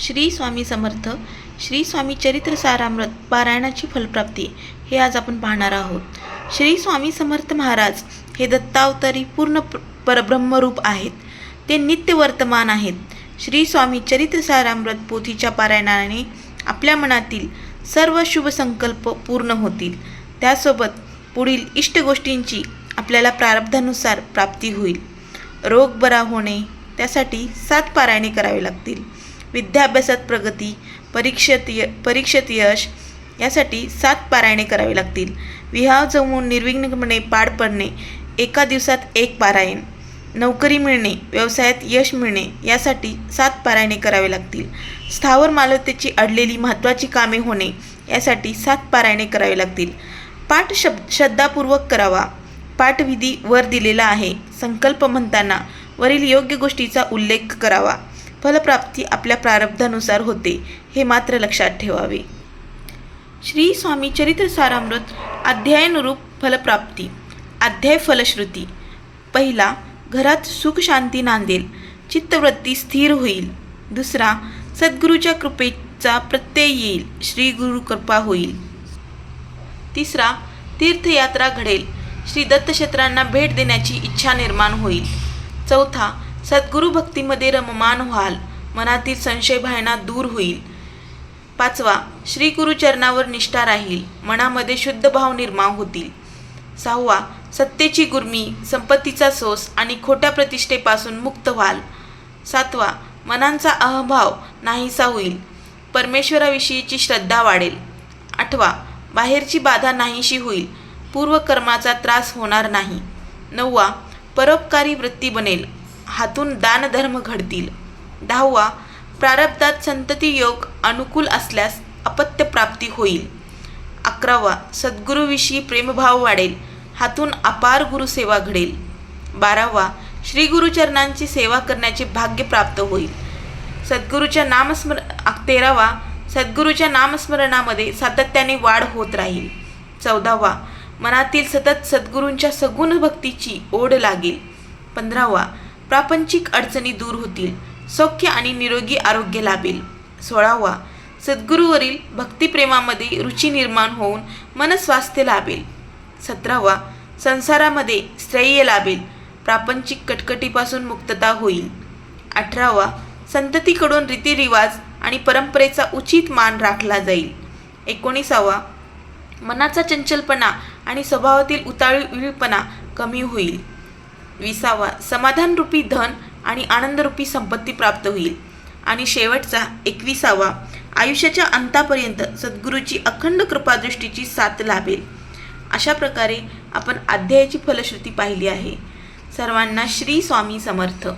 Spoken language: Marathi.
श्री स्वामी समर्थ. श्री स्वामी चरित्र सारामृत पारायणाची फलप्राप्ती हे आज आपण पाहणार आहोत. श्री स्वामी समर्थ महाराज हे दत्तावतारी पूर्ण परब्रह्मरूप आहेत. ते नित्य वर्तमान आहेत. श्री स्वामी चरित्र सारामृत पोथीच्या पारायणाने आपल्या मनातील सर्व शुभ संकल्प पूर्ण होतील. त्यासोबत पुढील इष्ट गोष्टींची आपल्याला प्रारब्धानुसार प्राप्ती होईल. रोग बरा होणे त्यासाठी 7 पारायणे करावी लागतील. विद्याभ्यासात प्रगती, परीक्षेत यश यासाठी 7 पारायणे करावी लागतील. विवाह जमवून निर्विघ्नपणे पार पडणे एका दिवसात 1 पारायण. नोकरी मिळणे, व्यवसायात यश मिळणे यासाठी 7 पारायणे करावे लागतील. स्थावर मालमत्तेची अडलेली महत्त्वाची कामे होणे यासाठी 7 पारायणे करावी लागतील. पाठ श्रद्धापूर्वक करावा. पाठविधी वर दिलेला आहे. संकल्प म्हणताना वरील योग्य गोष्टीचा उल्लेख करावा. फलप्राप्ती आपल्या प्रारब्धानुसार होते हे मात्र लक्षात ठेवावे. श्री स्वामी चरित्र सारामृत अध्यायानुरूप फलप्राप्ती. अध्याय फलश्रुती. पहिला, घरात सुख शांती नांदेल, चित्तवृत्ती स्थिर होईल. दुसरा, सद्गुरूच्या कृपेचा प्रत्यय येईल, श्री गुरु कृपा होईल. तिसरा, तीर्थयात्रा घडेल, श्री दत्तक्षेत्रांना भेट देण्याची इच्छा निर्माण होईल. चौथा, सद्गुरु भक्तीमध्ये रममान व्हाल, मनातील संशय भावना दूर होईल. पाचवा, श्री गुरुचरणावर निष्ठा राहील, मनामध्ये शुद्ध भाव निर्माण होतील. 6वा, सत्तेची गुर्मी, संपत्तीचा सोस आणि खोट्या प्रतिष्ठेपासून मुक्त व्हाल. 7वा, मनांचा अहंभाव नाहीसा होईल, परमेश्वराविषयीची श्रद्धा वाढेल. 8वा, बाहेरची बाधा नाहीशी होईल, पूर्वकर्माचा त्रास होणार नाही. 9वा, परोपकारी वृत्ती बनेल, हातून दानधर्म घडतील. 10वा, प्रारब्धात संतती योग अनुकूल असल्यास अपत्य प्राप्ती होईल. 11वा, सद्गुरूविषयी प्रेमभाव वाढेल, हातून अपार गुरुसेवा घडेल. 12वा, श्री गुरुचरणांची सेवा करण्याचे भाग्य प्राप्त होईल. 13वा, सद्गुरूच्या नामस्मरणामध्ये सातत्याने वाढ होत राहील. 14वा, मनातील सतत सद्गुरूंच्या सगुण भक्तीची ओढ लागेल. 15वा, प्रापंचिक अडचणी दूर होतील, सौख्य आणि निरोगी आरोग्य लाभेल. 16वा, सद्गुरूवरील भक्तिप्रेमामध्ये रुची निर्माण होऊन मनस्वास्थ्य लाभेल. 17वा, संसारामध्ये श्रेय लाभेल, प्रापंचिक कटकटीपासून मुक्तता होईल. 18वा, संततीकडून रीतिरिवाज आणि परंपरेचा उचित मान राखला जाईल. 19वा, मनाचा चंचलपणा आणि स्वभावातील उतावीळपणा कमी होईल. 20वा, समाधानरूपी धन आणि आनंदरूपी संपत्ती प्राप्त होईल. आणि शेवटचा 21वा, आयुष्याच्या अंतापर्यंत सद्गुरूची अखंड कृपादृष्टीची साथ लाभेल. अशा प्रकारे आपण अध्यायाची फलश्रुती पाहिली आहे. सर्वांना श्री स्वामी समर्थ.